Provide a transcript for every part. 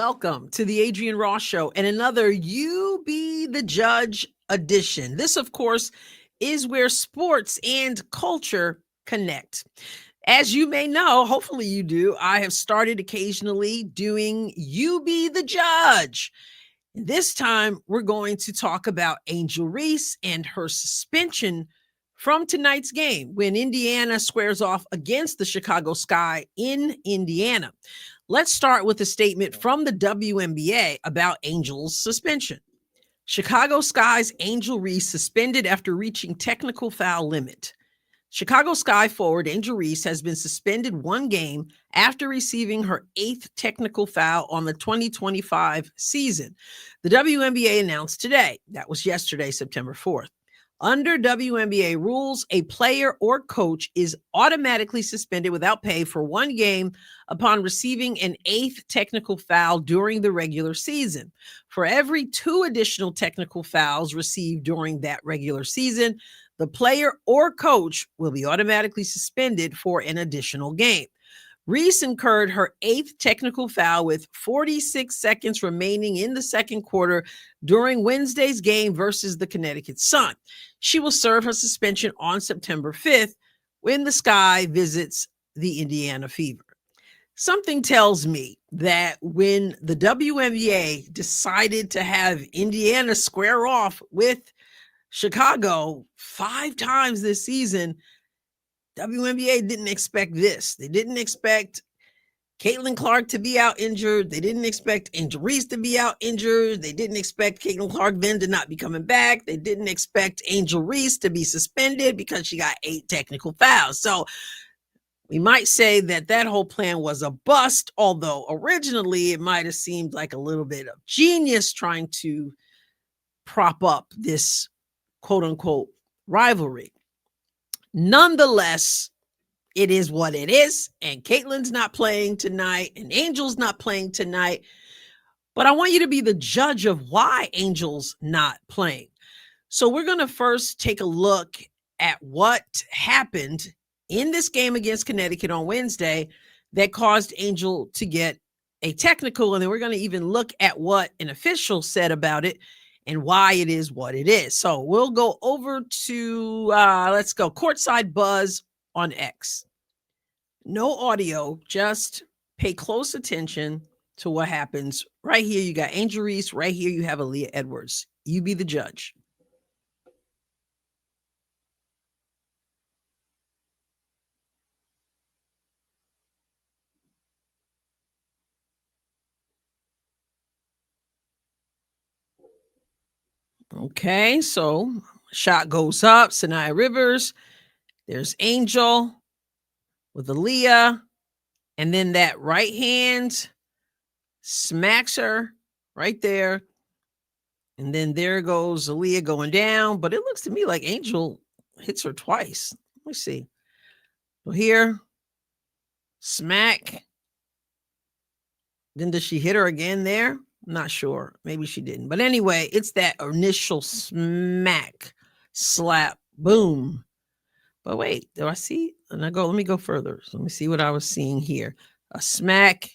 welcome to the Adrienne Ross Show and another You Be the Judge edition. This, of course, is where sports and culture connect. As you may know, hopefully you do, I have started occasionally doing You Be the Judge. This time, we're going to talk about Angel Reese and her suspension from tonight's game when Indiana squares off against the Chicago Sky in Indiana. Let's start with a statement from the WNBA about Angel's suspension. Chicago Sky's Angel Reese suspended after reaching technical foul limit. Chicago Sky forward Angel Reese has been suspended one game after receiving her 8th technical foul on the 2025 season. The WNBA announced today, that was yesterday, September 4th. Under WNBA rules, a player or coach is automatically suspended without pay for one game upon receiving an 8th technical foul during the regular season. For every 2 additional technical fouls received during that regular season, the player or coach will be automatically suspended for an additional game. Reese incurred her 8th technical foul with 46 seconds remaining in the second quarter during Wednesday's game versus the Connecticut Sun. She will serve her suspension on September 5th when the Sky visits the Indiana Fever. Something tells me that when the WNBA decided to have Indiana square off with Chicago 5 times this season, WNBA didn't expect this. They didn't expect Caitlin Clark to be out injured. They didn't expect Angel Reese to be out injured. They didn't expect Caitlin Clark then to not be coming back. They didn't expect Angel Reese to be suspended because she got 8 technical fouls. So we might say that that whole plan was a bust, although originally it might have seemed like a little bit of genius trying to prop up this quote unquote rivalry. Nonetheless, it is what it is, and Caitlin's not playing tonight, and Angel's not playing tonight, but I want you to be the judge of why Angel's not playing. So we're going to first take a look at what happened in this game against Connecticut on Wednesday that caused Angel to get a technical, and then we're going to even look at what an official said about it and why it is what it is. So we'll go over to, let's go, Courtside Buzz on X. No audio, just pay close attention to what happens. Right here, you got Angel Reese. Right here, you have Aaliyah Edwards. You be the judge. Okay, so shot goes up. Sanaya Rivers. There's Angel with Aaliyah. And then that right hand smacks her right there. And then there goes Aaliyah going down. But it looks to me like Angel hits her twice. Let me see. So here, smack. Then does she hit her again there? I'm not sure. Maybe she didn't. But anyway, it's that initial smack, slap, boom. But wait, do I see? And let me go further. So let me see what I was seeing here. A smack.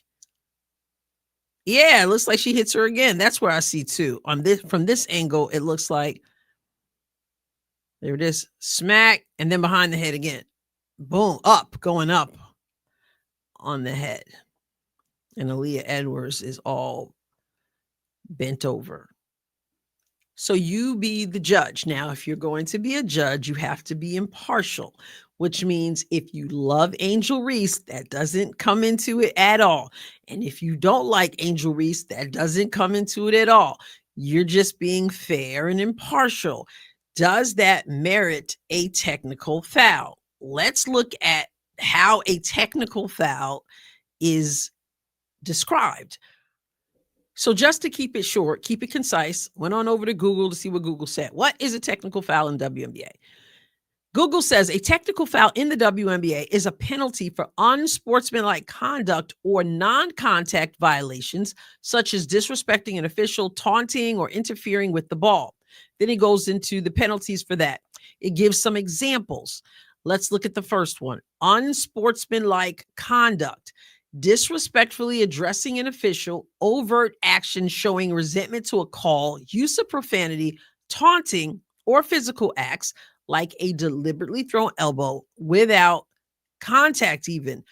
Yeah, it looks like she hits her again. That's where I see too. From this angle, it looks like there it is. Smack, and then behind the head again. Boom, going up on the head. And Aaliyah Edwards is all bent over. So you be the judge. Now, if you're going to be a judge, you have to be impartial, which means if you love Angel Reese, that doesn't come into it at all. And if you don't like Angel Reese, that doesn't come into it at all. You're just being fair and impartial. Does that merit a technical foul? Let's look at how a technical foul is described. So just to keep it short, keep it concise, went on over to Google to see what Google said. What is a technical foul in WNBA? Google says a technical foul in the WNBA is a penalty for unsportsmanlike conduct or non-contact violations, such as disrespecting an official, taunting, or interfering with the ball. Then he goes into the penalties for that. It gives some examples. Let's look at the first one. Unsportsmanlike conduct. disrespectfully addressing an official, overt action showing resentment to a call, use of profanity, taunting, or physical acts like a deliberately thrown elbow without contact even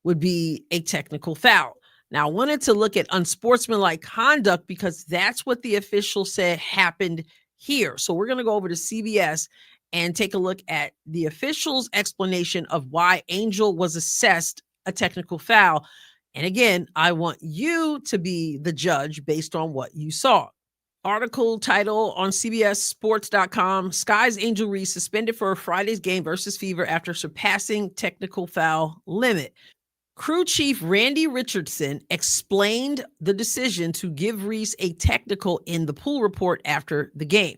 would be a technical foul. Now, I wanted to look at unsportsmanlike conduct because that's what the official said happened here. So we're going to go over to CBS and take a look at the official's explanation of why Angel was assessed a technical foul. And again, I want you to be the judge based on what you saw. Article title on CBSSports.com: Sky's Angel Reese suspended for Friday's game versus Fever after surpassing technical foul limit. Crew Chief Randy Richardson explained the decision to give Reese a technical in the pool report after the game.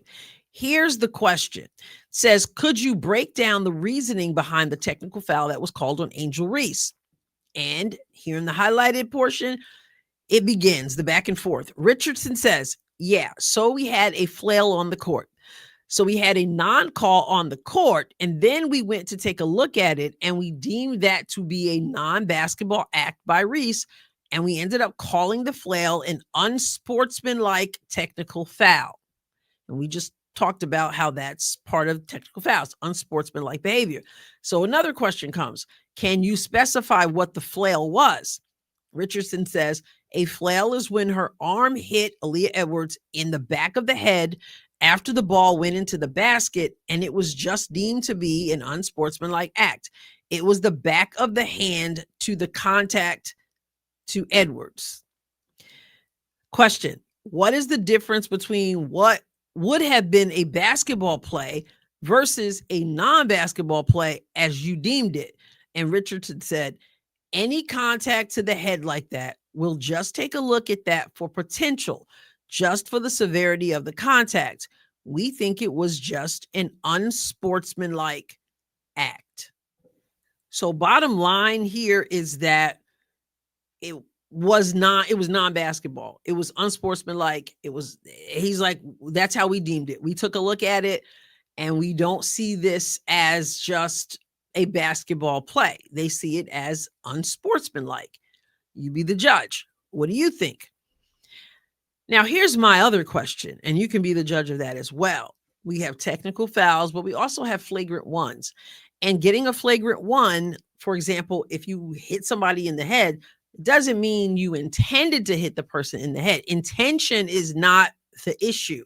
Here's the question. It says, could you break down the reasoning behind the technical foul that was called on Angel Reese? And here in the highlighted portion, it begins the back and forth. Richardson says, yeah, so we had a flail on the court. So we had a non-call on the court, and then we went to take a look at it, and we deemed that to be a non-basketball act by Reese, and we ended up calling the flail an unsportsmanlike technical foul. And we just talked about how that's part of technical fouls, unsportsmanlike behavior. So another question comes, can you specify what the flail was? Richardson says, a flail is when her arm hit Aaliyah Edwards in the back of the head after the ball went into the basket, and it was just deemed to be an unsportsmanlike act. It was the back of the hand to the contact to Edwards. Question, what is the difference between what would have been a basketball play versus a non-basketball play as you deemed it? And Richardson said, any contact to the head like that, we'll just take a look at that for potential, just for the severity of the contact. We think it was just an unsportsmanlike act. So bottom line here is that it was non-basketball. It was unsportsmanlike. He's like, that's how we deemed it. We took a look at it and we don't see this as just a basketball play. They see it as unsportsmanlike. You be the judge. What do you think? Now, here's my other question, and you can be the judge of that as well. We have technical fouls, but we also have flagrant ones. And getting a flagrant one, for example, if you hit somebody in the head, doesn't mean you intended to hit the person in the head. Intention is not the issue.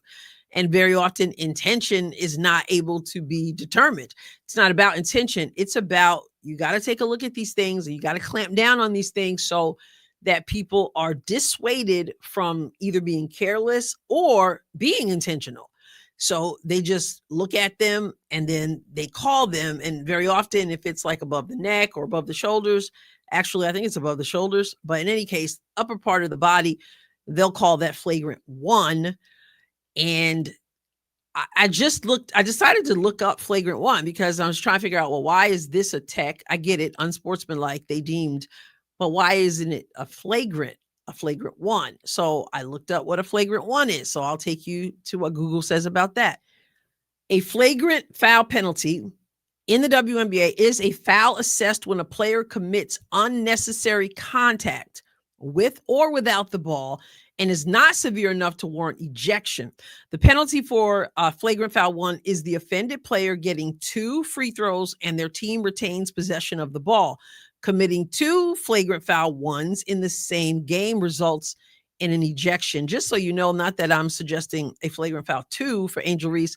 And very often intention is not able to be determined. It's not about intention. It's about, you got to take a look at these things and you got to clamp down on these things so that people are dissuaded from either being careless or being intentional. So they just look at them and then they call them. And very often, if it's like above the neck or above the shoulders, actually, I think it's above the shoulders, but in any case, upper part of the body, they'll call that flagrant one. And I decided to look up flagrant one because I was trying to figure out, well, why is this a tech? I get it, unsportsmanlike, they deemed, but why isn't it a flagrant one? So I looked up what a flagrant one is. So I'll take you to what Google says about that. A flagrant foul penalty in the WNBA is a foul assessed when a player commits unnecessary contact with or without the ball and is not severe enough to warrant ejection. The penalty for flagrant foul one is the offended player getting 2 free throws and their team retains possession of the ball. Committing 2 flagrant foul ones in the same game results in an ejection. Just so you know, not that I'm suggesting a flagrant foul 2 for Angel Reese,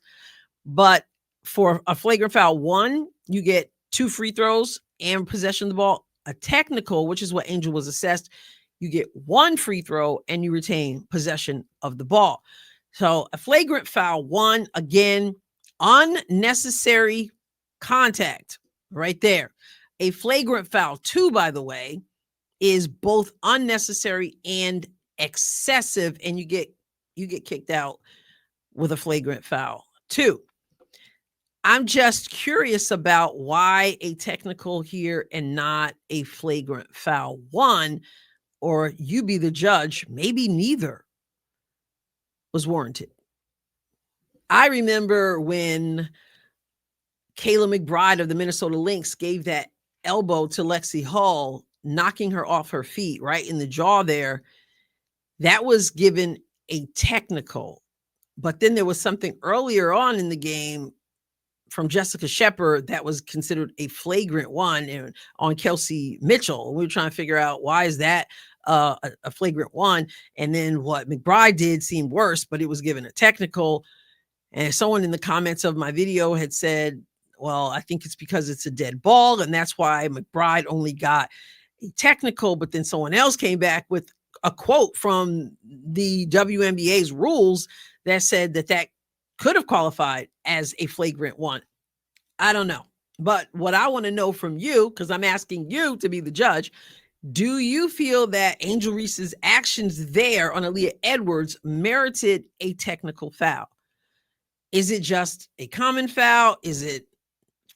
but for a flagrant foul 1, you get 2 free throws and possession of the ball. A technical, which is what Angel was assessed, you get 1 free throw and you retain possession of the ball. So a flagrant foul 1, again, unnecessary contact right there. A flagrant foul 2, by the way, is both unnecessary and excessive, and you get kicked out with a flagrant foul 2. I'm just curious about why a technical here and not a flagrant foul 1, or you be the judge, maybe neither was warranted. I remember when Kayla McBride of the Minnesota Lynx gave that elbow to Lexi Hall, knocking her off her feet right in the jaw there, that was given a technical. But then there was something earlier on in the game from Jessica Shepard that was considered a flagrant one on Kelsey Mitchell. We were trying to figure out why is that a flagrant one. And then what McBride did seemed worse, but it was given a technical. And someone in the comments of my video had said, well, I think it's because it's a dead ball, and that's why McBride only got a technical. But then someone else came back with a quote from the WNBA's rules that said that could have qualified as a flagrant one. I don't know. But what I want to know from you, because I'm asking you to be the judge, do you feel that Angel Reese's actions there on Aaliyah Edwards merited a technical foul? Is it just a common foul? Is it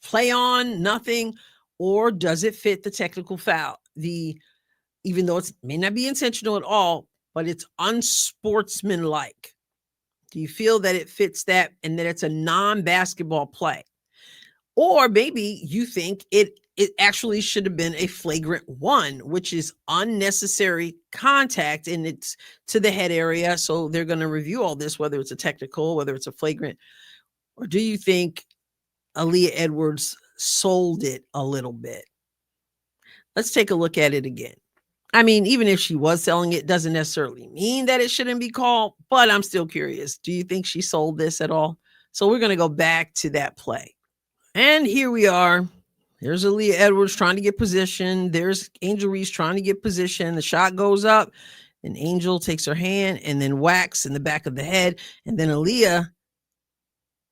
play on, nothing? Or does it fit the technical foul? Even though it may not be intentional at all, but it's unsportsmanlike. Do you feel that it fits that and that it's a non-basketball play? Or maybe you think it actually should have been a flagrant one, which is unnecessary contact, and it's to the head area. So they're going to review all this, whether it's a technical, whether it's a flagrant. Or do you think Aaliyah Edwards sold it a little bit? Let's take a look at it again. I mean, even if she was selling it, doesn't necessarily mean that it shouldn't be called, but I'm still curious. Do you think she sold this at all? So we're going to go back to that play. And here we are. There's Aaliyah Edwards trying to get position. There's Angel Reese trying to get position. The shot goes up, and Angel takes her hand and then whacks in the back of the head. And then Aaliyah,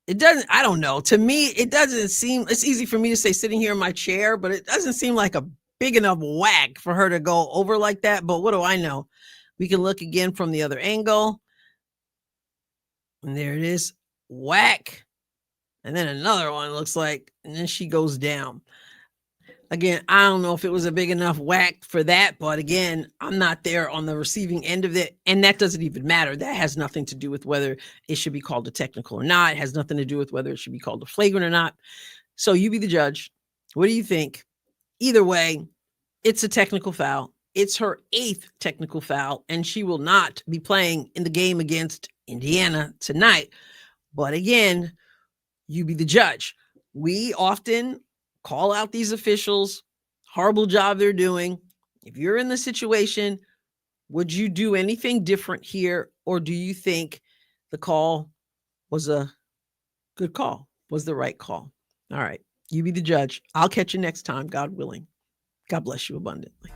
I don't know. To me, it doesn't seem, it's easy for me to say sitting here in my chair, but it doesn't seem like a big enough whack for her to go over like that. But what do I know? We can look again from the other angle. And there it is. Whack. And then another one looks like, and then she goes down. Again, I don't know if it was a big enough whack for that, but again, I'm not there on the receiving end of it. And that doesn't even matter. That has nothing to do with whether it should be called a technical or not. It has nothing to do with whether it should be called a flagrant or not. So you be the judge. What do you think? Either way, it's a technical foul. It's her 8th technical foul, and she will not be playing in the game against Indiana tonight. But again, you be the judge. We often call out these officials, horrible job they're doing. If you're in the situation, would you do anything different here? Or do you think the call was a good call, was the right call? All right, you be the judge. I'll catch you next time, God willing. God bless you abundantly.